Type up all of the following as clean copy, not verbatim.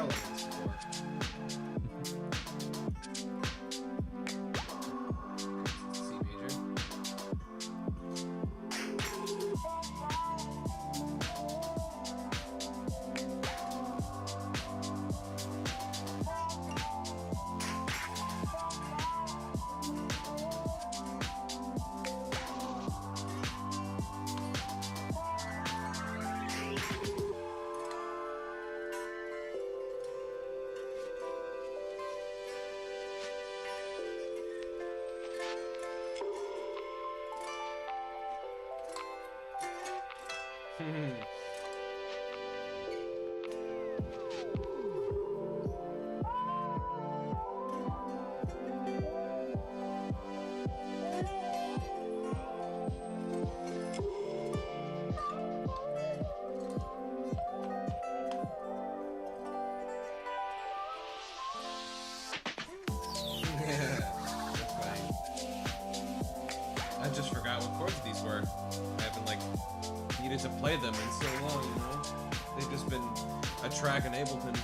power levels before. C major. I just forgot what chords these were. I haven't like needed to play them in so long, you know? They've just been a track in Ableton.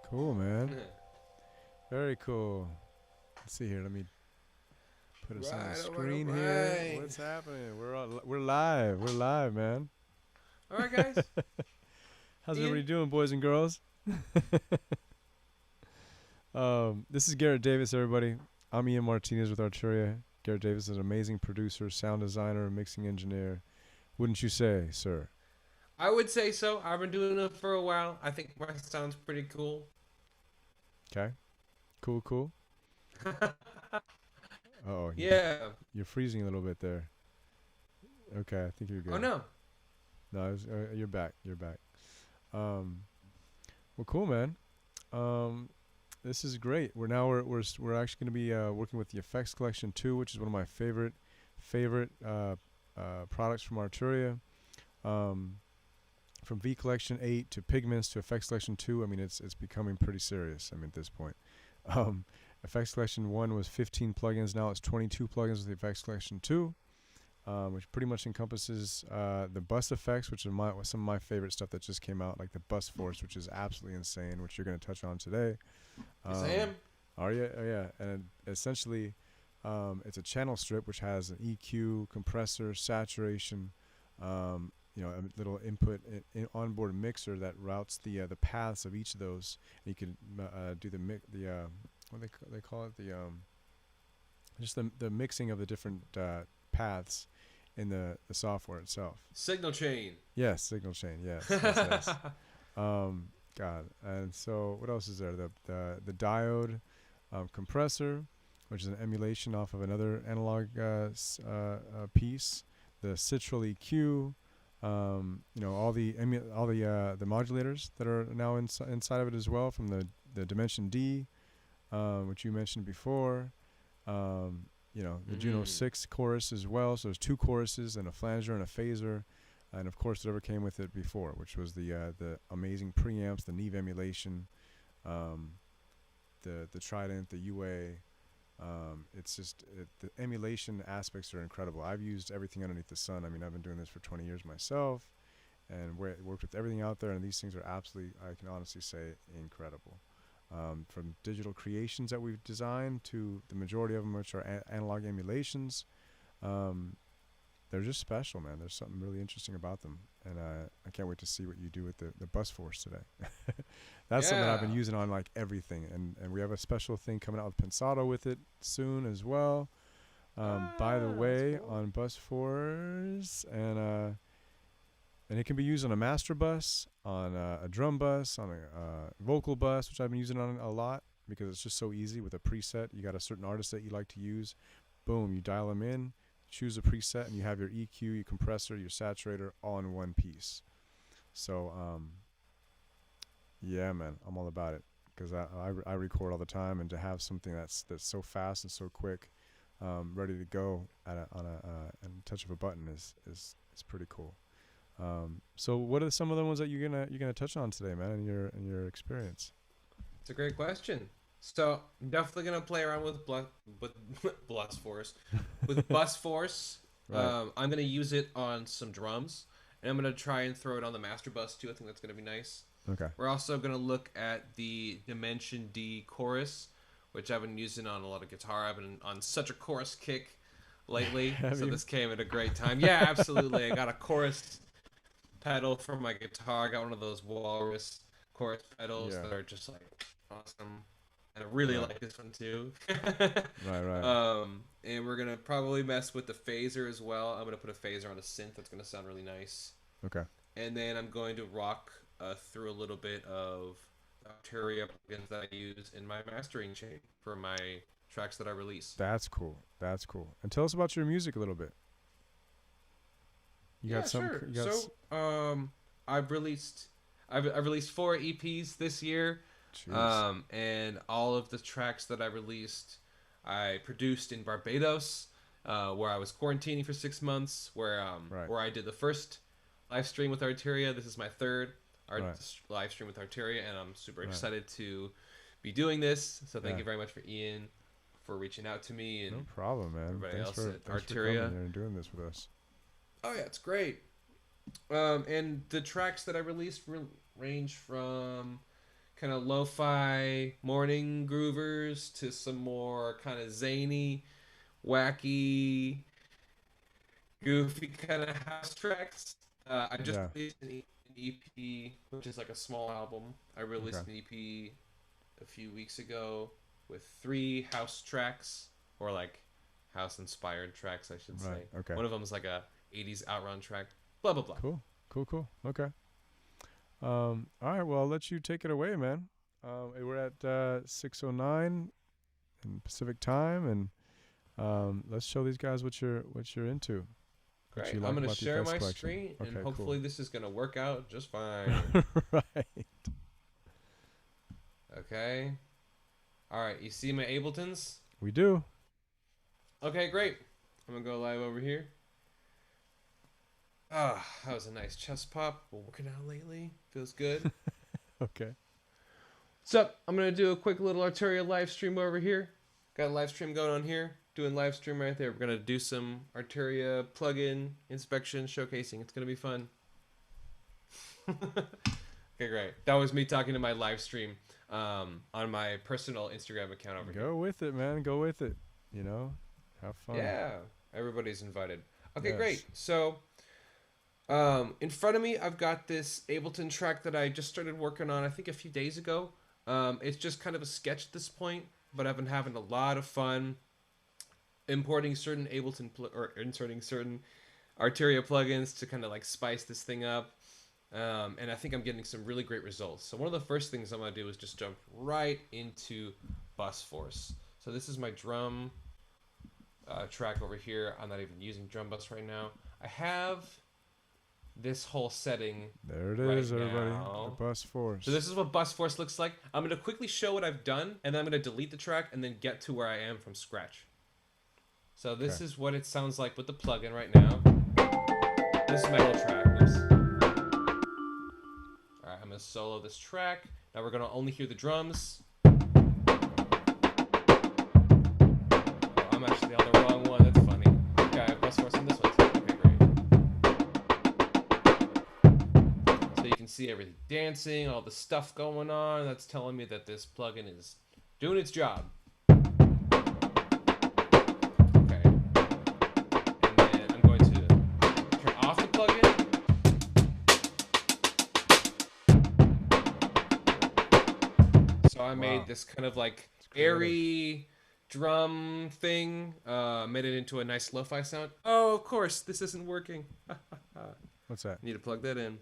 Cool, man. Very cool. Let's see here. Let me put us on the screen here. What's happening? We're live. We're live, man. All right, guys. How's everybody doing, boys and girls? This is Garrett Davis, everybody. I'm Ian Martinez with Arturia. Garrett Davis is an amazing producer, sound designer, mixing engineer. Wouldn't you say, sir? I would say so. I've been doing it for a while. I think my sound's pretty cool. Okay. Cool. Oh, yeah. You're freezing a little bit there. Okay, I think you're good. Oh no. No, you're back. Well, cool, man. This is great. We're actually going to be working with the Effects Collection 2, which is one of my favorite products from Arturia. From V Collection 8 to Pigments to Effects Collection 2, I mean, it's becoming pretty serious, I mean, at this point. Effects Collection 1 was 15 plugins. Now it's 22 plugins with the Effects Collection 2, which pretty much encompasses the bus effects, which are some of my favorite stuff that just came out, like the Bus Force, which is absolutely insane, which you're going to touch on today. Yes, I am. Are you? Oh, yeah. And essentially, it's a channel strip, which has an EQ, compressor, saturation, a little input onboard mixer that routes the paths of each of those. And you can do what they call it, just the mixing of the different paths in the software itself. Signal chain. Yes, signal chain. Yes. God. And so what else is there? The diode compressor, which is an emulation off of another analog piece. The Citral EQ. All the modulators that are now inside of it as well, from the Dimension D, which you mentioned before. The Juno 6 chorus as well. So there's 2 choruses and a flanger and a phaser, and of course whatever came with it before, which was the amazing preamps, the Neve emulation, the Trident, the UA. It's just the emulation aspects are incredible. I've used everything underneath the sun. I mean, I've been doing this for 20 years myself, and worked with everything out there, and these things are absolutely, I can honestly say, incredible. From digital creations that we've designed to the majority of them, which are analog emulations, they're just special, man. There's something really interesting about them, and I can't wait to see what you do with the Bus Force today. That's something I've been using on like everything, and we have a special thing coming out with Pensado with it soon as well. By the That's way, cool. on bus 4s, and it can be used on a master bus, on a drum bus, on a vocal bus, which I've been using on a lot because it's just so easy with a preset. You got a certain artist that you like to use. Boom, you dial them in, choose a preset, and you have your EQ, your compressor, your saturator all in one piece. So, yeah, man, I'm all about it because I record all the time, and to have something that's so fast and so quick, ready to go on a touch of a button is pretty cool. So what are some of the ones that you're gonna touch on today, man, in your experience? It's a great question. So I'm definitely gonna play around with Bus Force, with Bus Force. Right. I'm gonna use it on some drums, and I'm gonna try and throw it on the master bus too. I think that's gonna be nice. Okay. We're also gonna look at the Dimension D chorus, which I've been using on a lot of guitar. I've been on such a chorus kick lately, Have so you? this came at a great time. Yeah, absolutely. I got a chorus pedal for my guitar. I got one of those Walrus chorus pedals Yeah. that are just like awesome, and I really Right. like this one too. Right. Right. And we're gonna probably mess with the phaser as well. I'm gonna put a phaser on a synth. That's gonna sound really nice. Okay. And then I'm going to rock through a little bit of Arturia plugins that I use in my mastering chain for my tracks that I release. That's cool. That's cool. And tell us about your music a little bit. You Yeah, got some. sure. You got. I've released I've released 4 EPs this year. Jeez. And all of the tracks that I released, I produced in Barbados, where I was quarantining for 6 months. Right. Where I did the first live stream with Arturia. This is my third Right. live stream with Arturia, and I'm super Right. excited to be doing this. So thank Yeah. you very much for Ian for reaching out to me No and problem, man. everybody else at Thanks for coming Arturia. here and doing this with us. Oh yeah, it's great. And the tracks that I released range from kind of lo-fi morning groovers to some more kind of zany, wacky, goofy kind of house tracks. I just Yeah. released an EP, which is like a small album. I released Okay. an EP a few weeks ago with 3 house tracks, or like house-inspired tracks, I should Right. say. Okay. One of them is like a 80s outrun track. Blah blah blah. Cool. Cool. Cool. Okay. All right. Well, I'll let you take it away, man. We're at 6:09 in Pacific time, and let's show these guys what you're into. What Great. you I'm like going to about the share effects my collection. screen, and Okay, hopefully cool. this is going to work out just fine. Right. Okay. All right. You see my Abletons? We do. Okay, great. I'm going to go live over here. Ah, that was a nice chest pop. Been working out lately. Feels good. Okay. So, I'm going to do a quick little Arturia live stream over here. Got a live stream going on here. Doing live stream right there. We're going to do some Arturia plugin inspection showcasing. It's going to be fun. Okay, great. That was me talking to my live stream on my personal Instagram account over here. Go with it, man. Go with it. You know, have fun. Yeah, everybody's invited. Okay, Yes. great. So, in front of me, I've got this Ableton track that I just started working on, I think a few days ago. It's just kind of a sketch at this point, but I've been having a lot of fun importing certain Ableton or inserting certain Arturia plugins to kind of like spice this thing up. And I think I'm getting some really great results. So one of the first things I'm going to do is just jump right into Bus Force. So this is my drum track over here. I'm not even using drum bus right now. I have this whole setting. There it Right is, everybody. now. The Bus Force. So this is what Bus Force looks like. I'm going to quickly show what I've done, and then I'm going to delete the track and then get to where I am from scratch. So this Okay. is what it sounds like with the plugin right now. This is my whole track. Oops. Alright, I'm going to solo this track. Now we're going to only hear the drums. Oh, I'm actually on the wrong one. That's funny. Okay, I have Bus Force on this one too. Okay, great. So you can see everything dancing, all the stuff going on. That's telling me that this plugin is doing its job. Okay. And then I'm going to turn off the plugin. So I made Wow. this kind of like creative. airy drum thing, made it into a nice lo-fi sound. Oh, of course, this isn't working. What's that? Need to plug that in.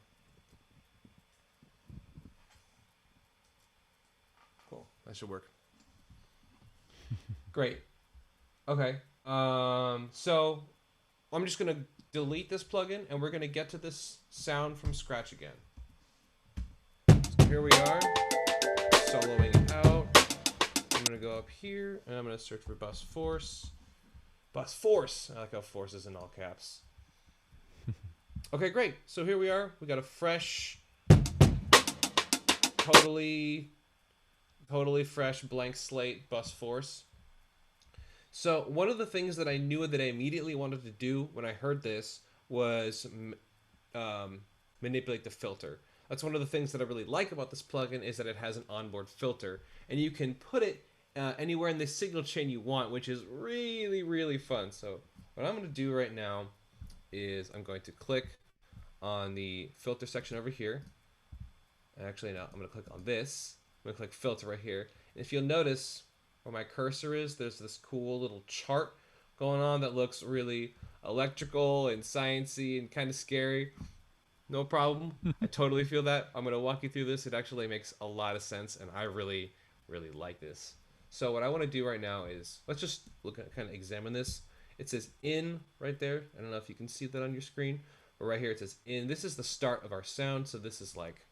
Cool, that should work. Great. Okay. So I'm just gonna delete this plugin, and we're gonna get to this sound from scratch again. So here we are, soloing it out. I'm gonna go up here, and I'm gonna search for bus force. Bus force. I like how force is in all caps. Okay, great. So here we are. We got a fresh, totally fresh blank slate bus force. So one of the things that I knew that I immediately wanted to do when I heard this was manipulate the filter. That's one of the things that I really like about this plugin, is that it has an onboard filter, and you can put it anywhere in the signal chain you want, which is really, really fun. So what I'm going to do right now is I'm going to click on the filter section over here. Actually, no, I'm going to click on this. I'm going to click filter right here. And if you'll notice where my cursor is, there's this cool little chart going on that looks really electrical and sciencey and kind of scary. No problem. I totally feel that. I'm going to walk you through this. It actually makes a lot of sense, and I really, really like this. So what I want to do right now is, let's just look at, kind of examine this. It says in right there. I don't know if you can see that on your screen, but right here it says in. This is the start of our sound. So this is like,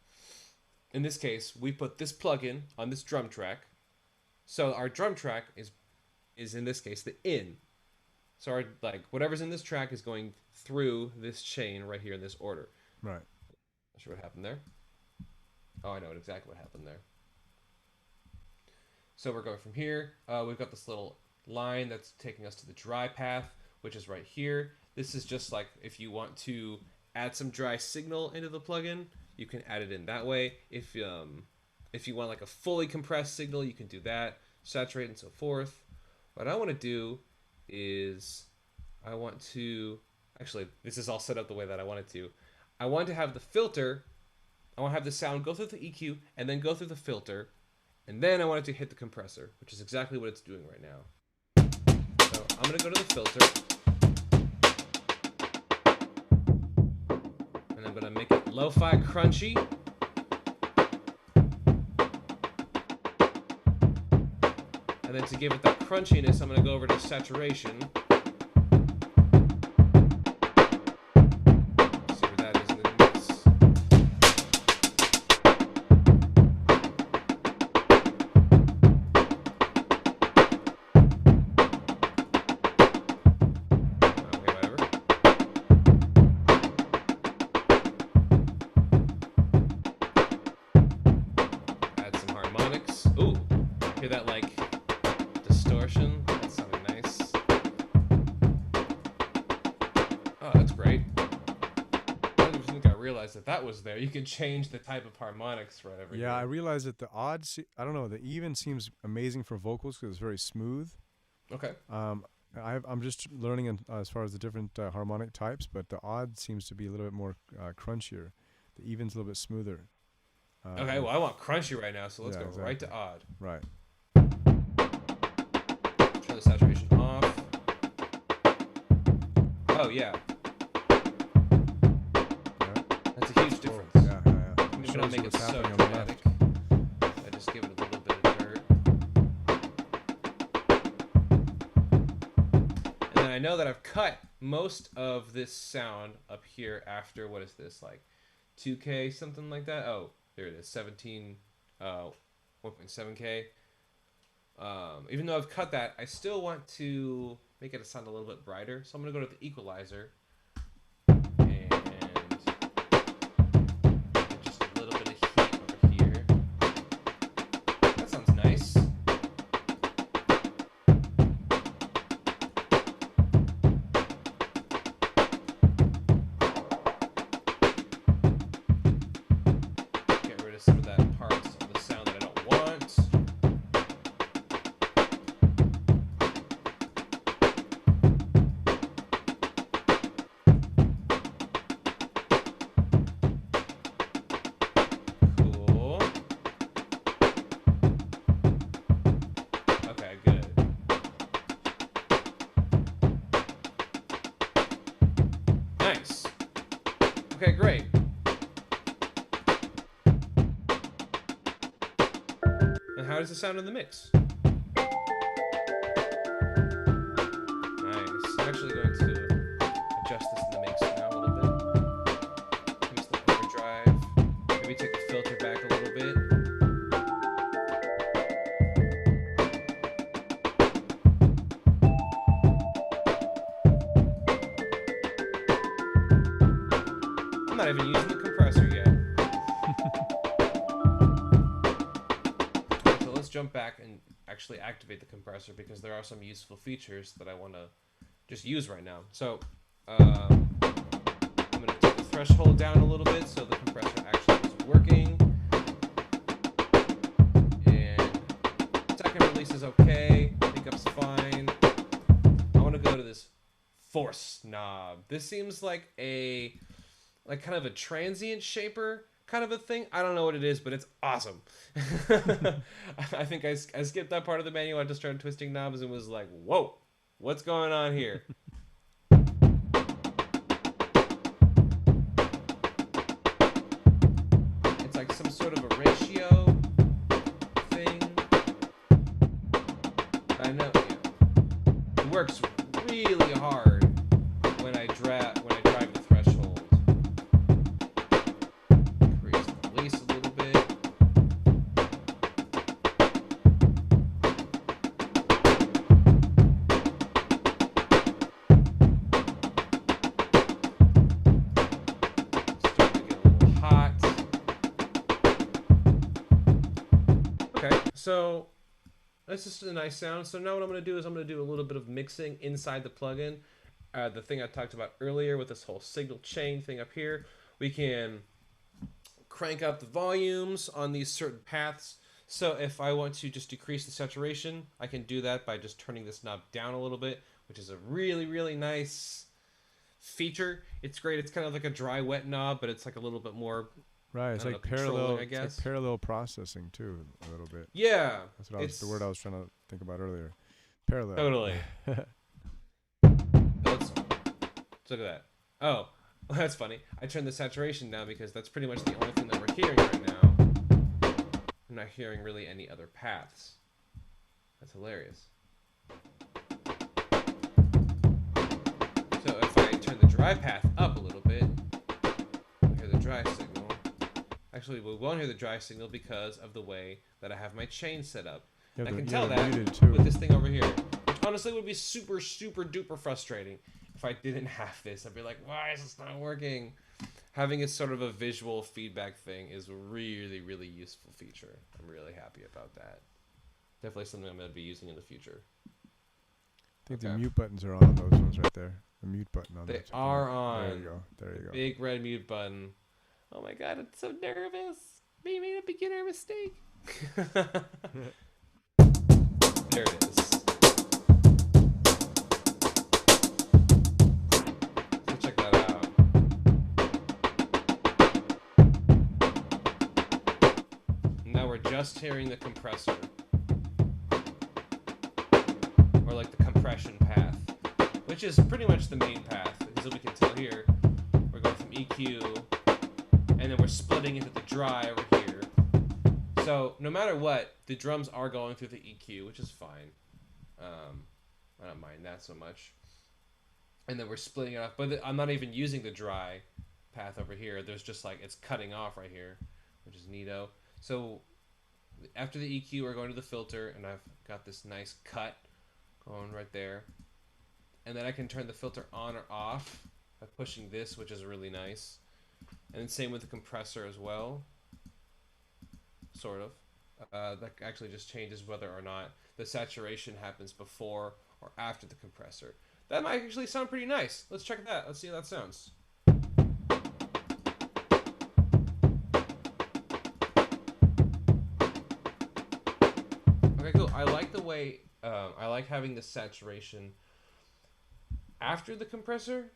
in this case, we put this plugin on this drum track. So our drum track is in this case the in. So our, like, whatever's in this track is going through this chain right here in this order. Right. Not sure what happened there. Oh, I know exactly what happened there. So we're going from here. We've got this little line that's taking us to the dry path, which is right here. This is just like if you want to add some dry signal into the plugin, you can add it in that way. If you want like a fully compressed signal, you can do that, saturate and so forth. What I want to do is I want to, actually, this is all set up the way that I want it to. I want to have the filter, I want to have the sound go through the EQ and then go through the filter, and then I want it to hit the compressor, which is exactly what it's doing right now. So I'm going to go to the filter, and I'm going to make it lo-fi crunchy. And then to give it that crunchiness, I'm going to go over to saturation. See where that is in the mix. Okay, whatever. Add some harmonics. Ooh, hear that like distortion? That's something nice. Oh, that's great. I don't think I realized that was there. You can change the type of harmonics right over here. Yeah, I realized that the odd, I don't know, the even seems amazing for vocals because it's very smooth. Okay. I'm just learning as far as the different harmonic types, but the odd seems to be a little bit more crunchier. The even's a little bit smoother. Okay, well, I want crunchy right now, so let's go exactly. right to odd. Right. Turn the saturation off. Oh, yeah. That's a huge difference. Yeah. I'm just going to make it so dramatic. I just give it a little bit of dirt. And then I know that I've cut most of this sound up here after, what is this, like 2K, something like that? Oh, there it is, 1.7K. Even though I've cut that, I still want to make it sound a little bit brighter. So I'm going to go to the equalizer and get just a little bit of heat over here. That sounds nice. Get rid of some of that parts of the sound that I don't want. And how does it sound in the mix? Nice. I'm actually going to adjust this in the mix now a little bit. Use the overdrive. Maybe take the filter back a little bit. I'm not even using the compressor yet. So let's jump back and actually activate the compressor because there are some useful features that I want to just use right now. So I'm going to take the threshold down a little bit so the compressor actually is working. And second release is okay. Pickup's fine. I want to go to this force knob. This seems like kind of a transient shaper kind of a thing. I don't know what it is, but it's awesome. I think I skipped that part of the menu. I just started twisting knobs and was like, whoa, what's going on here? It's like some sort of a ratio thing. I know, it works really hard when I drive the threshold. Increase the release a little bit. It's starting to get a little hot. Okay, so that's just a nice sound. So now what I'm going to do is I'm going to do a little bit of mixing inside the plugin. The thing I talked about earlier with this whole signal chain thing up here. We can crank up the volumes on these certain paths. So if I want to just decrease the saturation, I can do that by just turning this knob down a little bit, which is a really, really nice feature. It's great. It's kind of like a dry wet knob, but it's like a little bit more Right, it's like parallel. It's like parallel processing too, a little bit. Yeah, that's the word I was trying to think about earlier. Parallel. Totally. Let's look at that. Oh, well, that's funny. I turned the saturation down because that's pretty much the only thing that we're hearing right now. I'm not hearing really any other paths. That's hilarious. So if I turn the dry path up a little bit, we'll hear the dry signal. Actually, we won't hear the dry signal because of the way that I have my chain set up. I can tell that with this thing over here, which honestly would be super, super duper frustrating if I didn't have this. I'd be like, why is this not working? Having a sort of a visual feedback thing is a really, really useful feature. I'm really happy about that. Definitely something I'm going to be using in the future. I think the mute buttons are on those ones right there. The mute button on they that. They are on. There you go. There you go. Big red mute button. Oh my god, I'm so nervous. We made a beginner mistake. There it is. So check that out. Now we're just hearing the compressor. Or like the compression path. Which is pretty much the main path. Because as we can tell here, we're going from EQ, and then we're splitting into the dry over here. So no matter what, the drums are going through the EQ, which is fine. I don't mind that so much. And then we're splitting it off, but I'm not even using the dry path over here. There's just like, it's cutting off right here, which is neato. So after the EQ, we're going to the filter, and I've got this nice cut going right there. And then I can turn the filter on or off by pushing this, which is really nice. And then same with the compressor as well. Sort of. That actually just changes whether or not the saturation happens before or after the compressor. That might actually sound pretty nice. Let's check that. Let's see how that sounds. Okay, cool. I like the way, I like having the saturation after the compressor.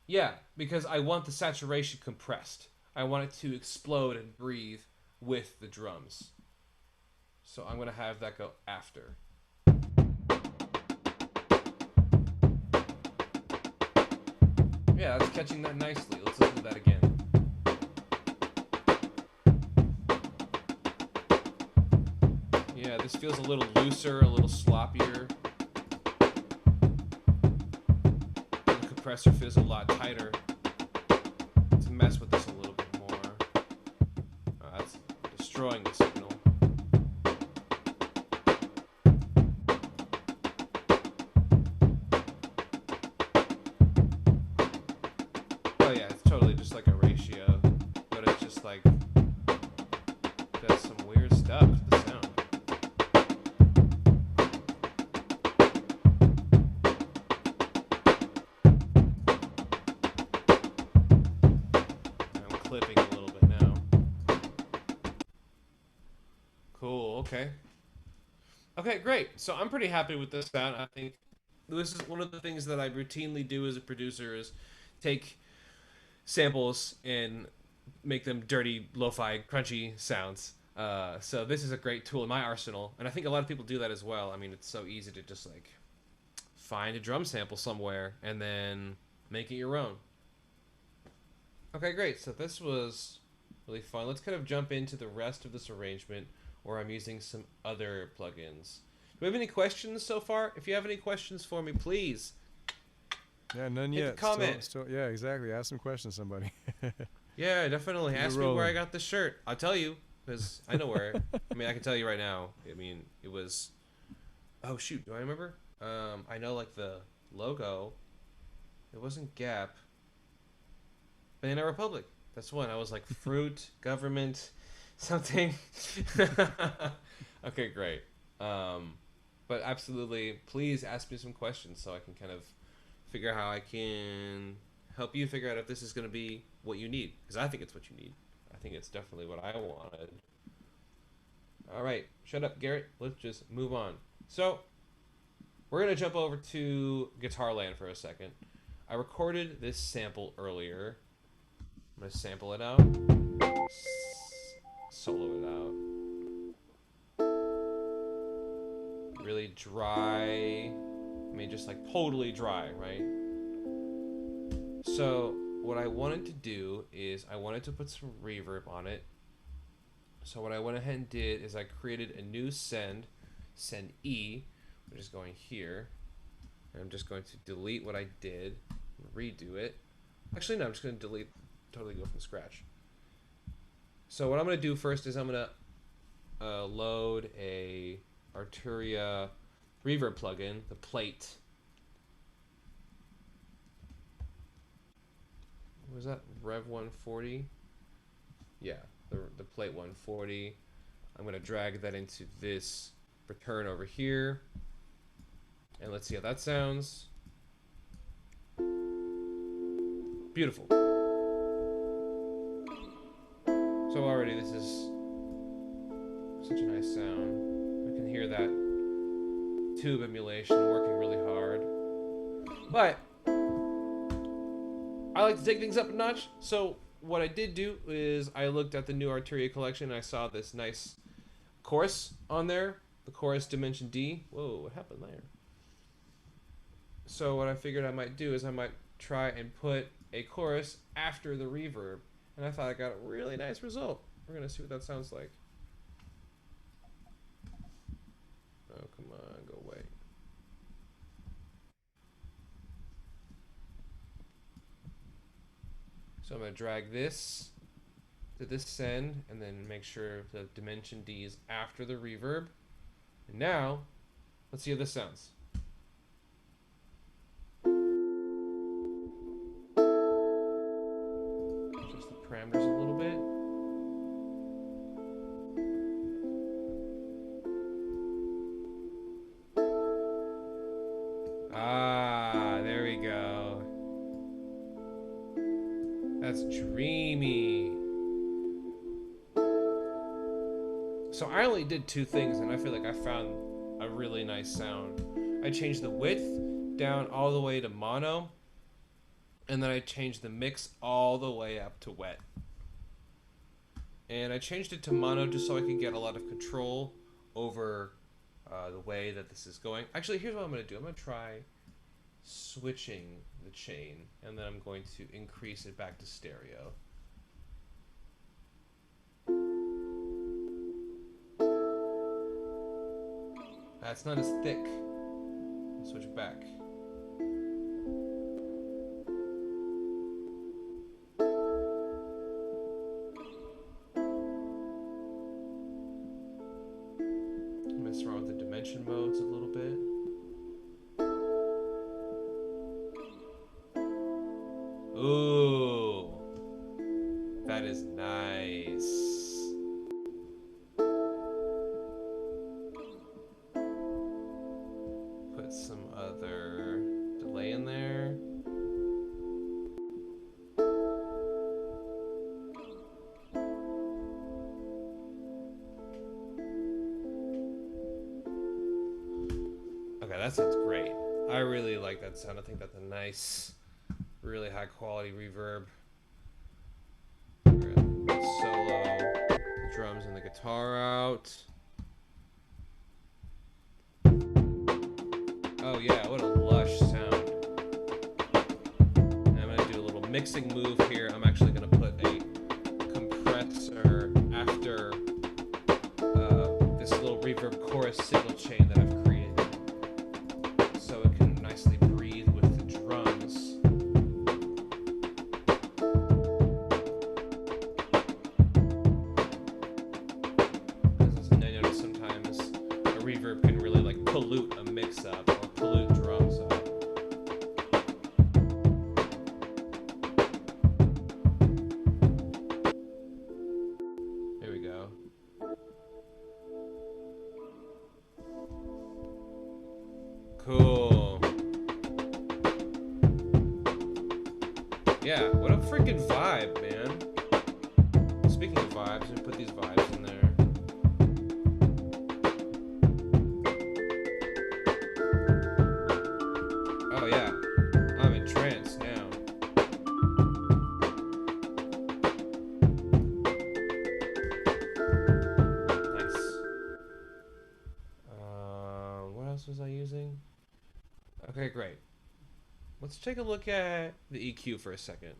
Yeah, because I want the saturation compressed. I want it to explode and breathe with the drums. So I'm going to have that go after. Yeah, that's catching that nicely. Let's listen to that again. Yeah, this feels a little looser, a little sloppier. The compressor feels a lot tighter. To mess with this a little bit more. Oh, that's destroying the signal. Oh yeah, it's totally just like a ratio, but it's just like does some weird stuff to the sound. I'm clipping a little bit now. Cool, okay. Okay, great. So I'm pretty happy with this sound. I think this is one of the things that I routinely do as a producer is take samples and make them dirty, lo-fi, crunchy sounds. So this is a great tool in my arsenal, and I think a lot of people do that as well. I mean, it's so easy to just like find a drum sample somewhere and then make it your own. Okay, great. So this was really fun. Let's kind of jump into the rest of this arrangement where I'm using some other plugins. Do we have any questions so far? If you have any questions for me, please Yeah, none hit the yet. comment. Yeah, exactly. Ask some questions, somebody. Yeah, definitely. Keep it Ask me where I rolling. got this shirt. I'll tell you because I know where. I mean, I can tell you right now. I mean, it was. Oh shoot, do I remember? I know like the logo. It wasn't Gap. Banana Republic. That's one. I was like fruit, government, something. Okay, great. But absolutely, please ask me some questions so I can kind of figure out how I can help you figure out if this is going to be what you need. Because I think it's what you need. I think it's definitely what I wanted. All right, shut up, Garrett. Let's just move on. So, we're going to jump over to Guitar Land for a second. I recorded this sample earlier. I'm going to sample it out. Solo it out. Really dry. I mean, just like totally dry, right? So, what I wanted to do is I wanted to put some reverb on it. So, what I went ahead and did is I created a new send E, which is going here. And I'm just going to delete what I did, redo it. Actually, no, I'm just going to totally go from scratch. So what I'm going to do first is I'm going to load a Arturia reverb plugin, the plate. What was that? Rev 140? Yeah, the plate 140. I'm going to drag that into this return over here. And let's see how that sounds. Beautiful. So already this is such a nice sound. I can hear that tube emulation working really hard. But I like to take things up a notch. So what I did do is I looked at the new Arturia collection and I saw this nice chorus on there. The chorus Dimension D. Whoa, what happened there? So what I figured I might do is I might try and put a chorus after the reverb. And I thought I got a really nice result. We're going to see what that sounds like. Oh, come on, go away. So I'm going to drag this to this send and then make sure the Dimension D is after the reverb. And now, let's see how this sounds. Adjust the parameters a little bit. Ah, there we go. That's dreamy. So I only did two things and I feel like I found a really nice sound. I changed the width down all the way to mono, and then I changed the mix all the way up to wet. And I changed it to mono just so I could get a lot of control over the way that this is going. Actually, here's what I'm going to do. I'm going to try switching the chain, and then I'm going to increase it back to stereo. That's not as thick. Switch it back. Mess around with the dimension modes a little bit. Ooh, that is nice. Put some other delay in there. Okay, that sounds great. I really like that sound. I think that's a nice, really high quality reverb. Solo, the drums and the guitar out. Oh yeah, what a lush sound. And I'm gonna do a little mixing move here. I'm actually gonna put a compressor after this little reverb chorus signal chain that I've created, so it can nicely breathe with the drums. Because I notice sometimes a reverb can really like pollute a mix up or pollute drums up. Here we go. Cool. Yeah, what a freaking vibe, man. Speaking of vibes, let me put these vibes in there. Oh yeah, I'm in trance now. Nice. What else was I using? Okay, great. Let's take a look at the EQ for a second.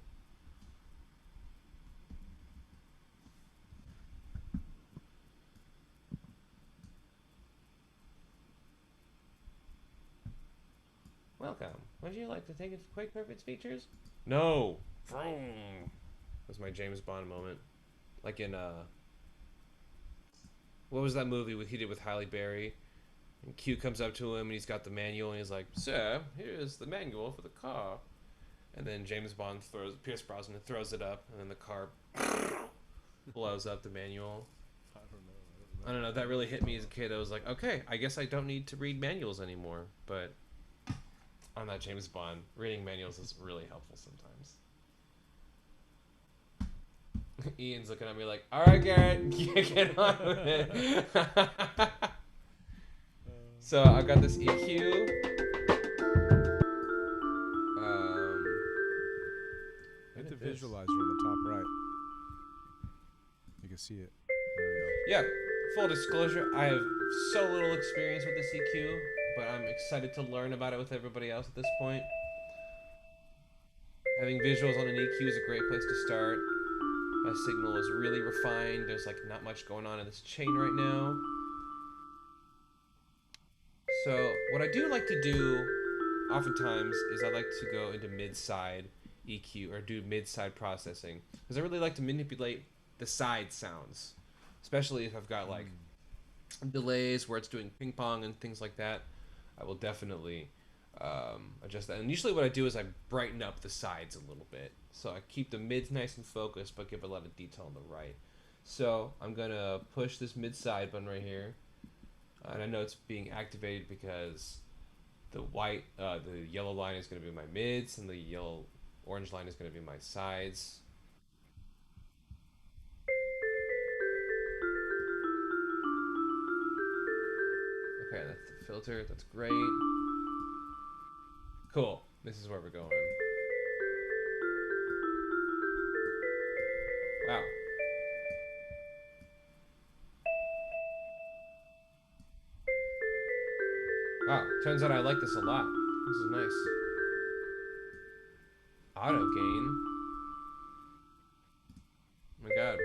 Welcome. Would you like to take a quick look at its features? No. Vroom. That's my James Bond moment. Like in what was that movie he did with Halle Berry? And Q comes up to him and he's got the manual and he's like, "Sir, here's the manual for the car." And then James Bond Pierce Brosnan throws it up, and then the car blows up the manual. I don't know. That really hit me as a kid. I was like, okay, I guess I don't need to read manuals anymore. But on that James Bond, reading manuals is really helpful sometimes. Ian's looking at me like, all right, Garrett, get on with it. So I got this EQ. Hit the visualizer in the top right. You can see it. There we go. Yeah, full disclosure, I have so little experience with this EQ, but I'm excited to learn about it with everybody else at this point. Having visuals on an EQ is a great place to start. My signal is really refined. There's like not much going on in this chain right now. So what I do like to do oftentimes is I like to go into mid-side EQ or do mid-side processing because I really like to manipulate the side sounds, especially if I've got like delays where it's doing ping pong and things like that. I will definitely adjust that. And usually what I do is I brighten up the sides a little bit, so I keep the mids nice and focused but give a lot of detail on the right. So I'm gonna push this mid-side button right here, and I know it's being activated because the yellow line is going to be my mids, and the orange line is going to be my sides. Okay, that's the filter. That's great. Cool. This is where we're going. Wow. Wow. Turns out I like this a lot. This is nice. Auto gain. Oh my god.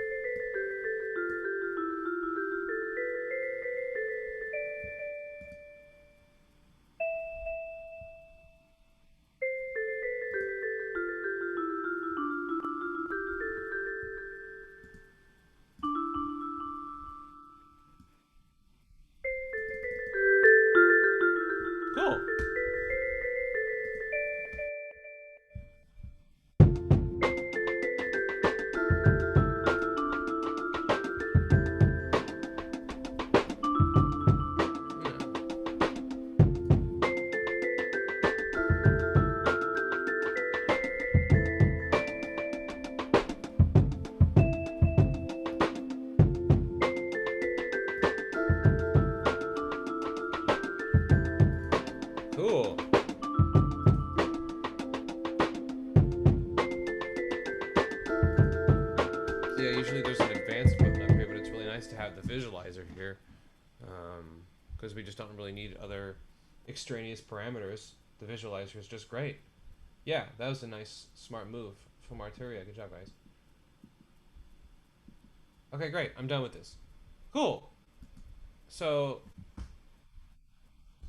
Cool. So yeah, usually there's an advanced button up here, but it's really nice to have the visualizer here, because we just don't really need other extraneous parameters. The visualizer is just great. Yeah, that was a nice, smart move from Arturia. Good job, guys. Okay, great. I'm done with this. Cool. So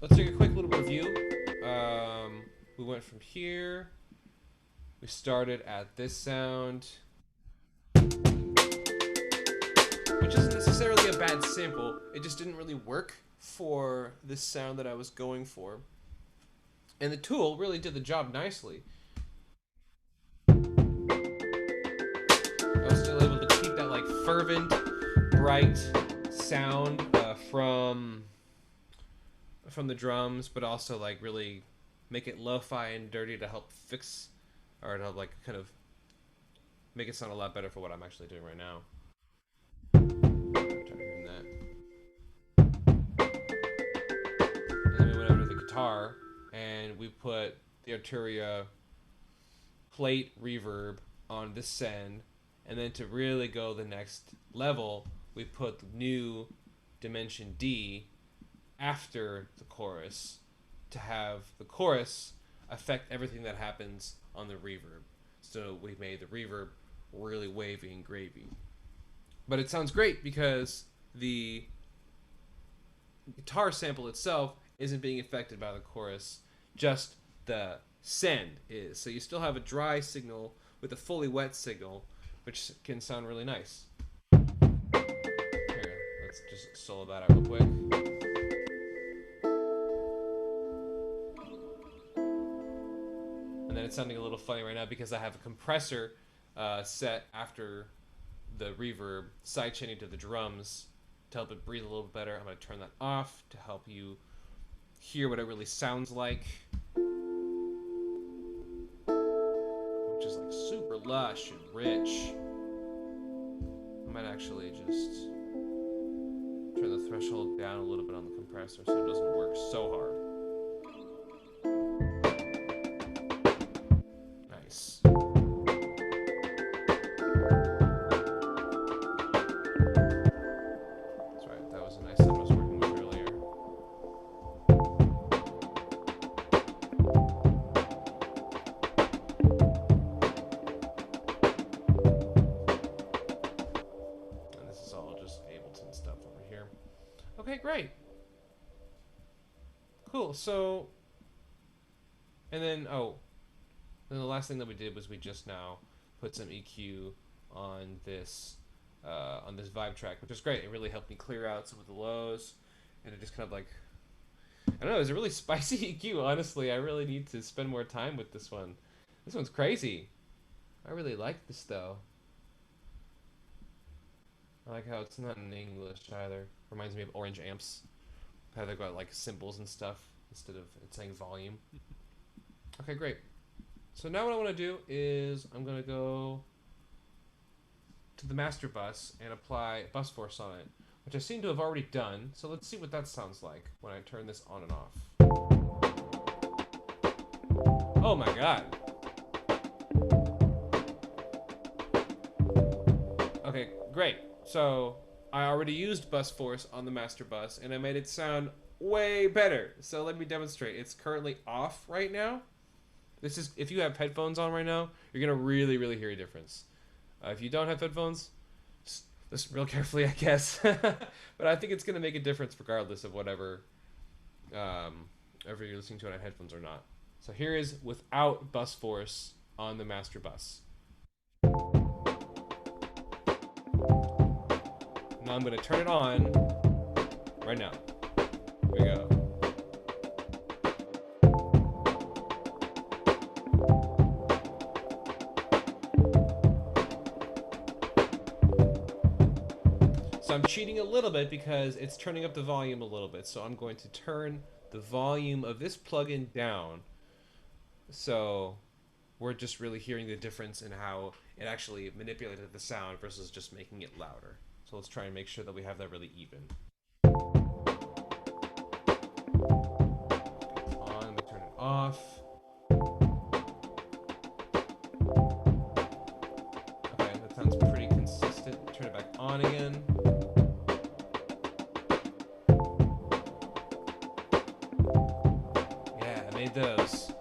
let's take a quick little review. We went from here. We started at this sound, which isn't necessarily a bad sample. It just didn't really work for this sound that I was going for. And the tool really did the job nicely. I was still able to keep that like fervent, bright sound from the drums, but also like really make it lo-fi and dirty to help fix, or to like kind of make it sound a lot better for what I'm actually doing right now. And then we went over to the guitar and we put the Arturia plate reverb on this send, and then to really go the next level, we put the new dimension D after the chorus to have the chorus affect everything that happens on the reverb. So we made the reverb really wavy and gravy. But it sounds great because the guitar sample itself isn't being affected by the chorus, just the send is. So you still have a dry signal with a fully wet signal, which can sound really nice. Here, let's just solo that out real quick. And then it's sounding a little funny right now because I have a compressor set after the reverb, sidechaining to the drums to help it breathe a little better. I'm going to turn that off to help you hear what it really sounds like, which is like super lush and rich. I might actually just turn the threshold down a little bit on the compressor so it doesn't work so hard. Nice. That's right, that was a nice sound I was working with earlier. And this is all just Ableton stuff over here. Okay, great. Cool, so... And then, then the last thing that we did was we just now put some EQ on this vibe track, which is great. It really helped me clear out some of the lows, and it just kind of like, I don't know, it was a really spicy EQ, honestly. I really need to spend more time with this one. This one's crazy. I really like this, though. I like how it's not in English, either. Reminds me of Orange Amps. How they've got, like, symbols and stuff instead of it saying volume. Okay, great. So now what I want to do is I'm going to go to the master bus and apply bus force on it, which I seem to have already done. So let's see what that sounds like when I turn this on and off. Oh my god. Okay, great. So I already used bus force on the master bus and I made it sound way better. So let me demonstrate. It's currently off right now. This is, if you have headphones on right now, you're gonna really, really hear a difference. If you don't have headphones, just listen real carefully, I guess. But I think it's gonna make a difference regardless of whatever, ever you're listening to it on headphones or not. So here is without bus force on the master bus. Now I'm gonna turn it on right now. Here we go. So I'm cheating a little bit because it's turning up the volume a little bit. So I'm going to turn the volume of this plugin down. So we're just really hearing the difference in how it actually manipulated the sound versus just making it louder. So let's try and make sure that we have that really even. Let me turn those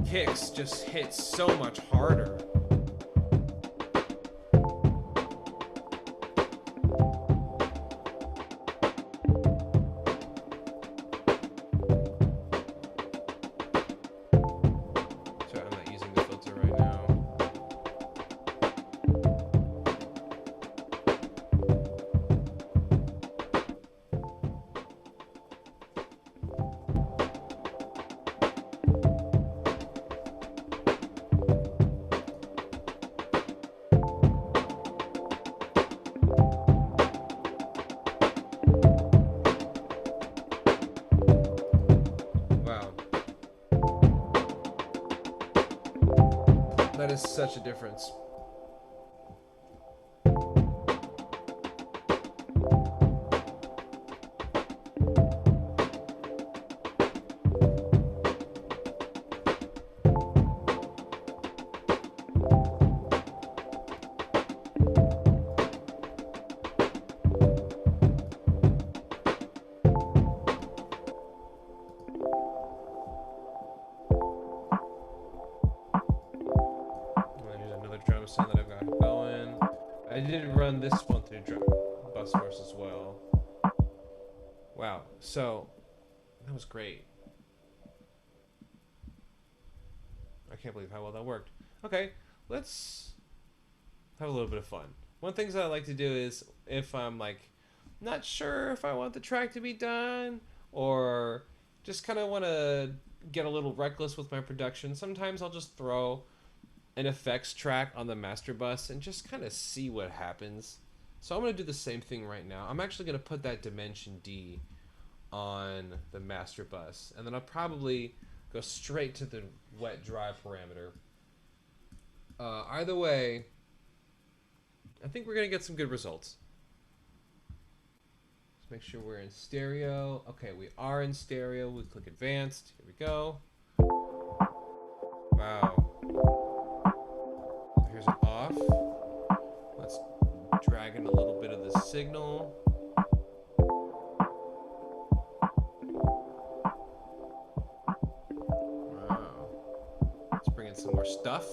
kicks just hit so much harder. Sorry, I'm not using the filter right now. Wow. That is such a difference. Here's another drum sound that I've got going. I did run this one through bus force as well. Wow, so that was great. I can't believe how well that worked. Okay, let's have a little bit of fun. One of the things that I like to do is if I'm like not sure if I want the track to be done or just kind of want to get a little reckless with my production, sometimes I'll just throw an effects track on the master bus and just kind of see what happens. So I'm going to do the same thing right now. I'm actually going to put that dimension D on the master bus, and then I'll probably go straight to the wet dry parameter. Either way, I think we're going to get some good results. Let's make sure we're in stereo. Okay, we are in stereo. We click advanced. Here we go. Wow. Here's an off. Let's drag in a little bit of the signal. Wow. Let's bring in some more stuff.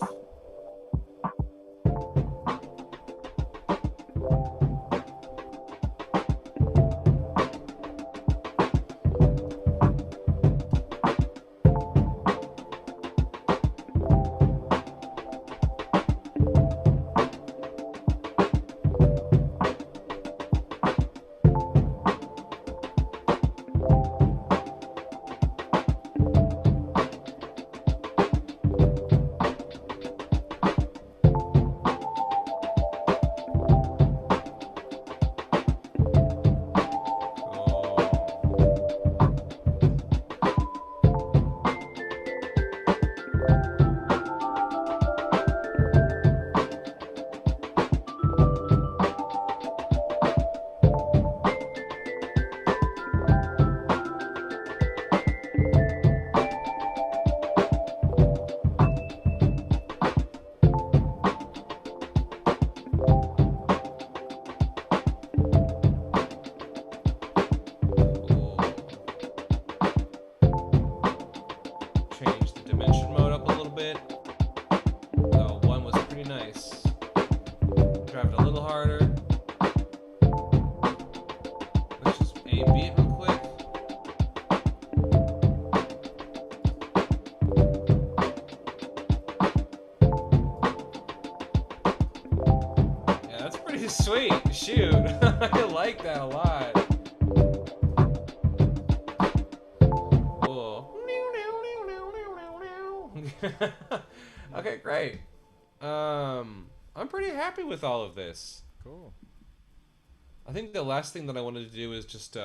Change the dimension mode up a little bit. So one was pretty nice. Drive it a little harder. Let's just A B it real quick. Yeah, that's pretty sweet. Shoot. I like that a lot. Okay, great. I'm pretty happy with all of this. Cool. I think the last thing that I wanted to do is just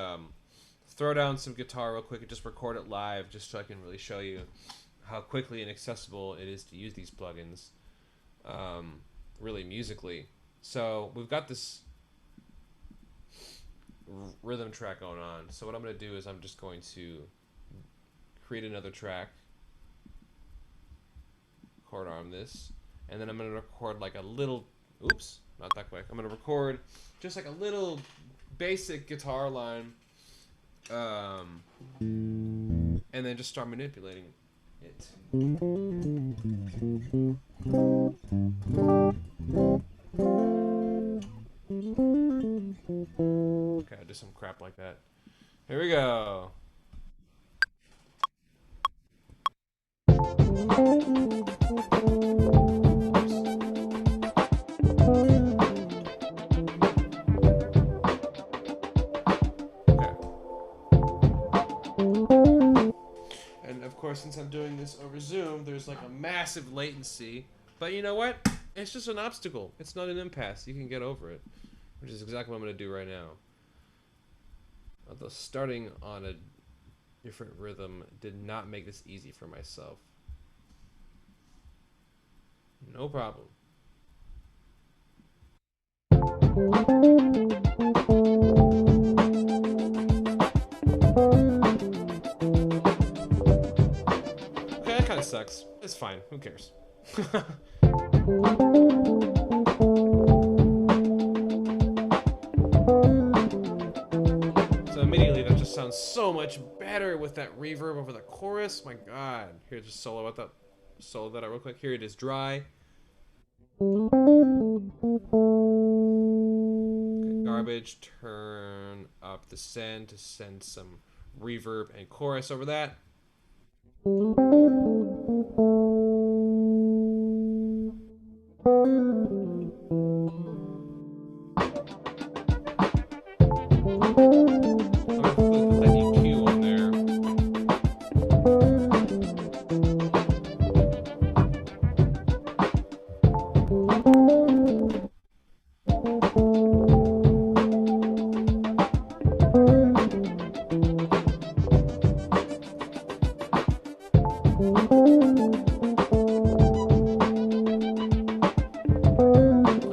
throw down some guitar real quick and just record it live, just so I can really show you how quickly and accessible it is to use these plugins, really musically. So we've got this rhythm track going on. So what I'm going to do is I'm just going to create another track, chord arm this, and then I'm going to record like a little, oops, not that quick. I'm going to record just like a little basic guitar line, and then just start manipulating it. Okay, I'll do some crap like that. Here we go. Okay. And of course, since I'm doing this over Zoom, there's like a massive latency. But you know what? It's just an obstacle. It's not an impasse. You can get over it, which is exactly what I'm going to do right now. Although starting on a different rhythm did not make this easy for myself. No problem. Okay, that kind of sucks. It's fine. Who cares? So immediately that just sounds so much better with that reverb over the chorus. My God. Here, just solo out that solo that out real quick. Here it is dry. Okay, garbage. Turn up the send to send some reverb and chorus over that. I'm gonna put that EQ on there.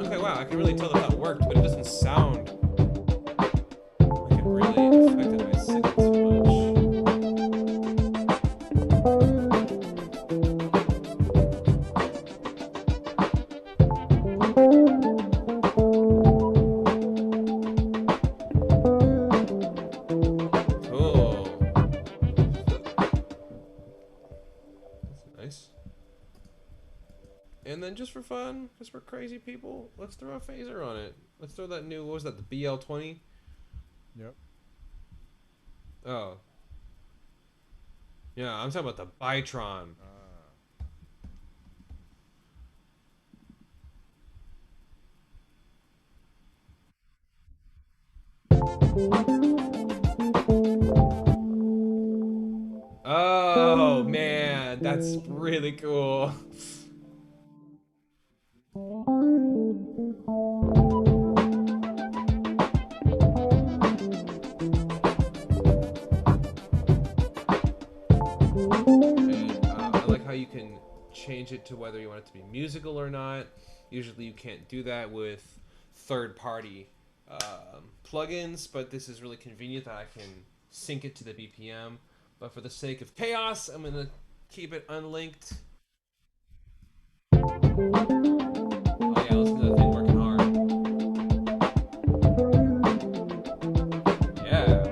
Okay, wow, I can really tell that that worked, but it doesn't sound like it really affected my singing too much. Cool. That's nice. And then just for fun, because we're crazy people, let's throw a phaser on it. Let's throw that new, what was that, the BL20? Yep. Oh. Yeah, I'm talking about the Bytron. Oh, man, that's really cool. And I like how you can change it to whether you want it to be musical or not. Usually you can't do that with third-party plugins, but this is really convenient that I can sync it to the BPM. But for the sake of chaos, I'm going to keep it unlinked. Oh yeah, listen to that thing working hard. Yeah.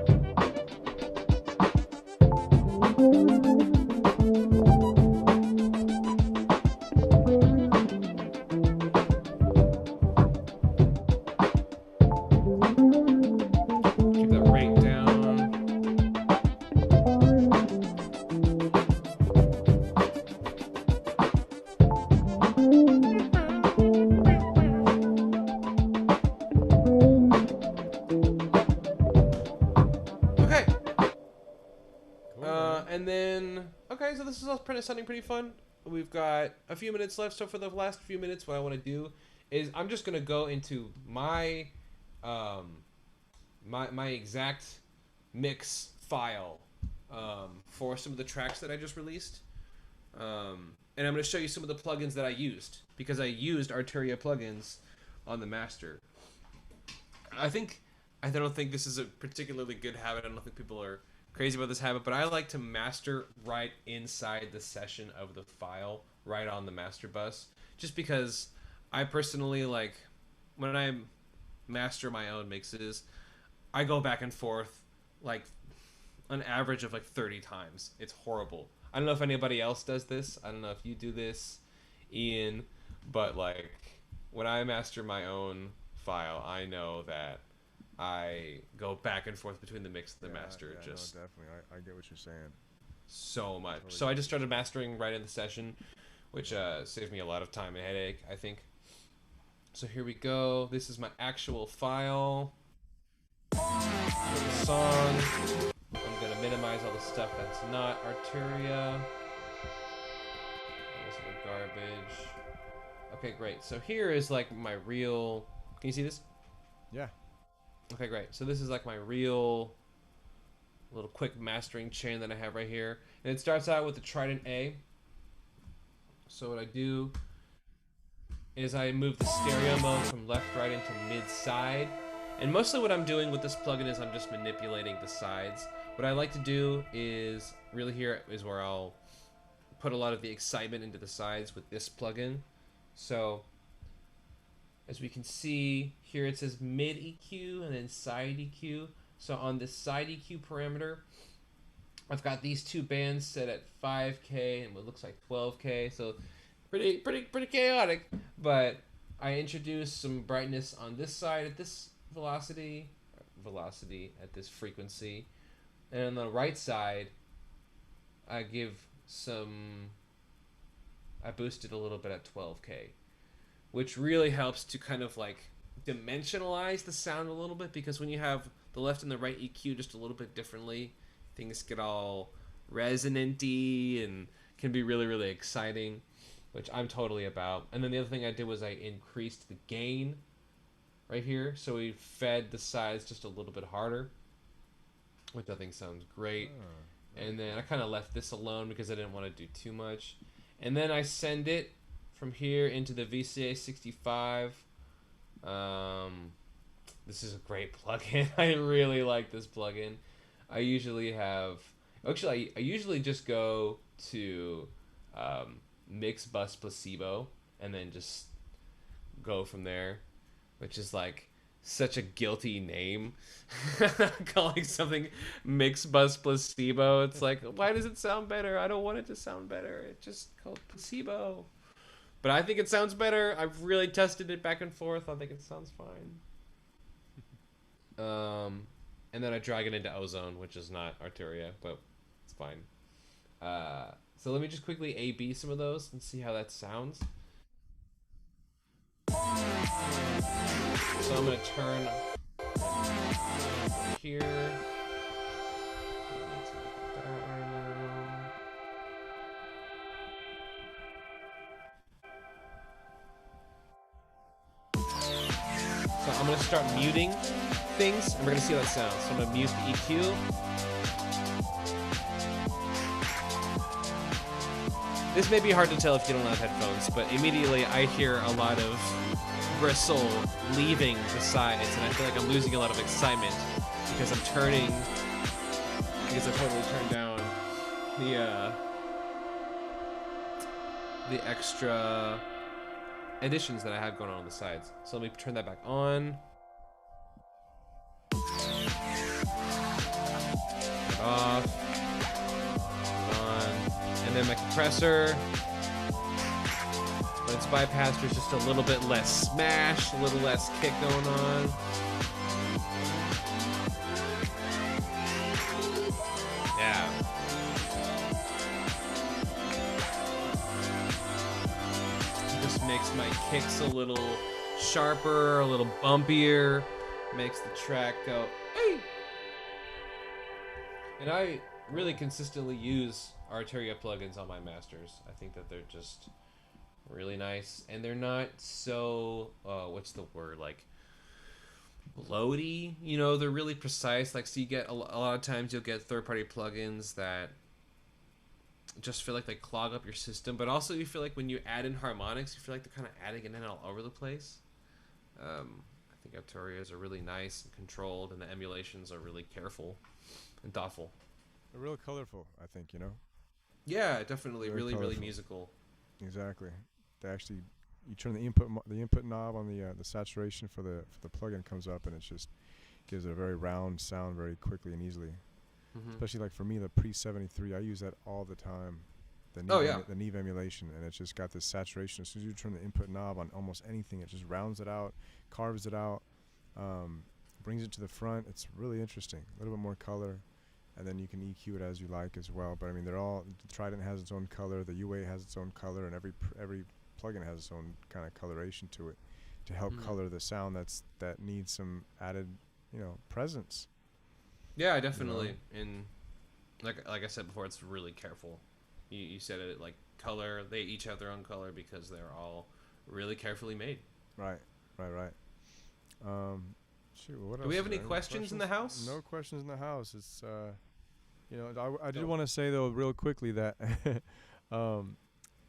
Keep that rate down. Okay. Cool, man. And then, okay, so this is all sounding pretty fun. We've got a few minutes left. So for the last few minutes, what I want to do is I'm just gonna go into um, my exact mix file for some of the tracks that I just released. And I'm going to show you some of the plugins that I used because I used Arturia plugins on the master. I don't think this is a particularly good habit. I don't think people are crazy about this habit, but I like to master right inside the session of the file, right on the master bus, just because I personally like when I master my own mixes, I go back and forth like an average of like 30 times. It's horrible. I don't know if anybody else does this. I don't know if you do this, Ian, but like when I master my own file, I know that I go back and forth between the mix and the Yeah, master yeah, no, just definitely. I get what you're saying. so I much. totally So get I what just you're started saying. mastering right in the session, which saved me a lot of time and headache, I think. So here we go. This is my actual file for the song. I'm gonna minimize all the stuff that's not Arturia. This is garbage. Okay, great. So here is like my real. Can you see this? Yeah. Okay, great. So this is like my real little quick mastering chain that I have right here, and it starts out with the Trident A. So what I do is I move the stereo mode from left, right into mid side. And mostly what I'm doing with this plugin is I'm just manipulating the sides. What I like to do is really here is where I'll put a lot of the excitement into the sides with this plugin. So as we can see here, it says mid EQ and then side EQ. So on this side EQ parameter, I've got these two bands set at 5K and what looks like 12K. So pretty chaotic. But I introduced some brightness on this side at this velocity at this frequency, and on the right side, I give some. I boosted a little bit at 12K, which really helps to kind of like dimensionalize the sound a little bit because when you have the left and the right EQ just a little bit differently, things get all resonanty and can be really exciting, which I'm totally about. And then the other thing I did was I increased the gain right here, so we fed the sides just a little bit harder, which I think sounds great. Oh, very And then I cool. kind of left this alone because I didn't want to do too much. And then I send it from here into the VCA 65. Um, this is a great plugin. I really like this plugin. I usually have, actually, I usually just go to mix bus placebo and then just go from there, which is like such a guilty name. Calling something mix bus placebo. It's like, why does it sound better? I don't want it to sound better. It's just called placebo. But I think it sounds better. I've really tested it back and forth. I think it sounds fine. And then I drag it into ozone, which is not Arturia, but it's fine. So let me just quickly A/B some of those and see how that sounds. So I'm gonna turn here. So I'm gonna start muting things, and we're gonna see how that sounds. So I'm gonna mute the EQ. This may be hard to tell if you don't have headphones, but immediately I hear a lot of bristle leaving the sides, and I feel like I'm losing a lot of excitement because I'm turning, because I totally turned down the extra additions that I have going on the sides. So let me turn that back on. Turn it off. On. And then my compressor. But it's bypassed, there's just a little bit less smash, a little less kick going on. Yeah. Just makes my kicks a little sharper, a little bumpier. Makes the track go, hey! And I really consistently use Arturia plugins on my masters. I think that they're just really nice, and they're not so what's the word, like bloaty, you know, they're really precise. Like, so you get a lot of times you'll get third-party plugins that just feel like they clog up your system, but also you feel like when you add in harmonics, you feel like they're kind of adding it in all over the place. I think Arturias are really nice and controlled, and the emulations are really careful and thoughtful. They're real colorful, I think, you know? Yeah, definitely, Very really colorful. musical. Exactly. They actually, you turn the input knob on the saturation for the plugin comes up, and it just gives it a very round sound very quickly and easily. Hmm. especially like for me, the pre 73. I use that all the time. Oh yeah. The Neve emulation, and it's just got this saturation. As soon as you turn the input knob on almost anything, it just rounds it out, carves it out, um, brings it to the front. It's really interesting. A little bit more color, and then you can EQ it as you like as well. But I mean, they're all, the Trident has its own color, the UA has its own color, and every plugin has its own kind of coloration to it to help Hmm. color the sound that needs some added, presence. Yeah, You know, definitely. And like I said before, it's really careful. You said it like color. They each have their own color because they're all really carefully made. right, right. Um, Shoot, what Do we else have is any there? Any questions in the questions? house? No questions in the house. It's I did Oh. want to say though real quickly that um,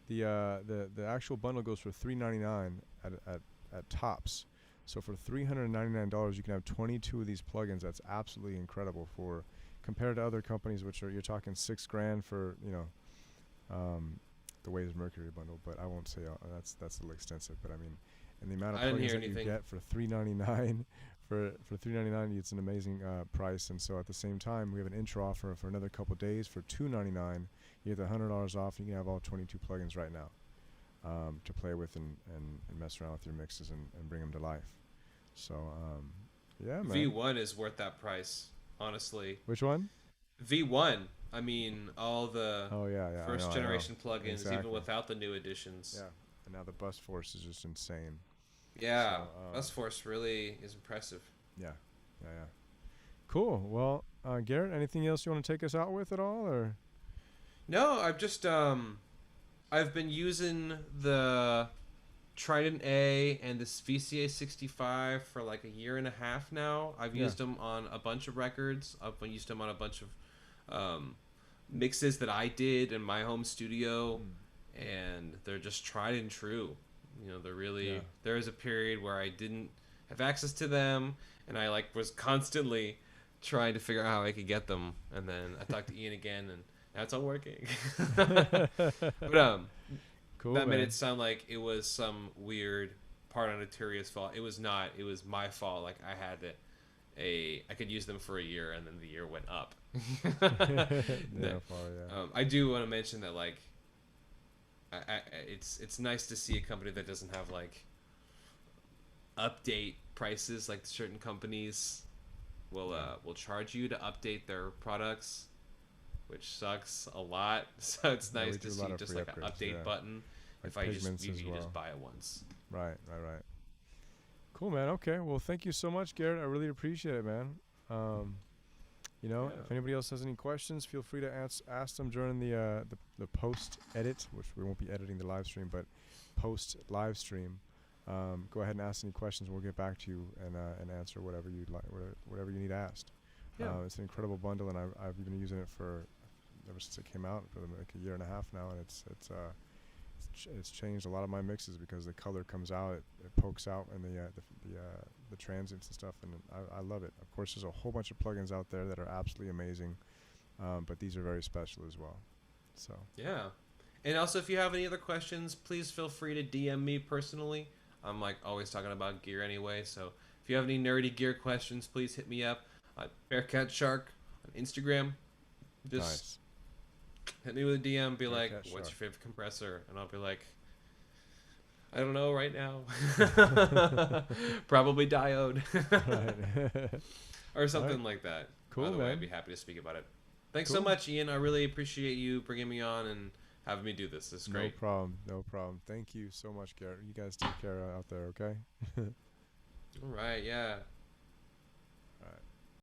the actual bundle goes for $399 at tops. So for $399, you can have 22 of these plugins. That's absolutely incredible for compared to other companies, which are you're talking $6,000 for the Waves Mercury bundle. But I won't say that's a little extensive. But I mean, and the amount of I didn't plugins hear that you anything. get for $399 for $399, it's an amazing price. And so at the same time, we have an intro offer for another couple days for $299. You get the $100 off. You can have all 22 plugins right now to play with and mess around with your mixes and bring them to life. So yeah, man. V1 is worth that price, honestly. Which one? V1. I mean, all the Oh yeah, first I know. generation plugins, even Exactly. without the new additions. Yeah. And now the bus force is just insane. So Yeah, Bus Force really is impressive. yeah, yeah. Cool. Well, Garrett, anything else you want to take us out with at all, or? No, I've been using the Trident A and this VCA 65 for like a year and a half now. I've Yeah. used them on a bunch of records. I've used them on a bunch of um, mixes that I did in my home studio, Mm. and they're just tried and true. They're Yeah. really. There was a period where I didn't have access to them, and I like was constantly trying to figure out how I could get them. And then I talked to Ian again, and now it's all working. But Cool, that made man. it sound like it was some weird part on Arturia's fault. It was not. It was my fault. Like I had I could use them for a year, and then the year went up. No. Yeah, far, yeah. I do want to mention that like it's nice to see a company that doesn't have like update prices like certain companies Yeah. will charge you to update their products, which sucks a lot. So it's Yeah, nice we to do a see lot of just free like an upgrades, update yeah. button. Like If I just pigments as you just well. buy it once. Right. Cool, man. Okay. Well, thank you so much, Garrett. I really appreciate it, man. Um, Yeah. if anybody else has any questions, feel free to ask them during the post edit, which we won't be editing the live stream, but post live stream. Go ahead and ask any questions. We'll get back to you and answer whatever you'd like, whatever you need asked. Yeah. It's an incredible bundle, and I've been using it for ever since it came out for like a year and a half now, and it's changed a lot of my mixes because the color comes out, it pokes out, and the transients and stuff, and I love it. Of course, there's a whole bunch of plugins out there that are absolutely amazing, but these are very special as well. So Yeah. And also, if you have any other questions, please feel free to DM me personally. I'm like always talking about gear anyway. So if you have any nerdy gear questions, please hit me up at Bearcat Shark on Instagram. Just nice. hit me with a DM. Be like, Bearcat "What's Shark. your favorite compressor?" And I'll be like, "I don't know right now. Probably diode." Right. Or All right. something like that. Cool, Either way, I'd be man. happy to speak about it. Thanks so Cool. much, Ian. I really appreciate you bringing me on and having me do this. This is No great. problem. No problem. Thank you so much, Garrett. You guys take care out there, okay? All right, yeah.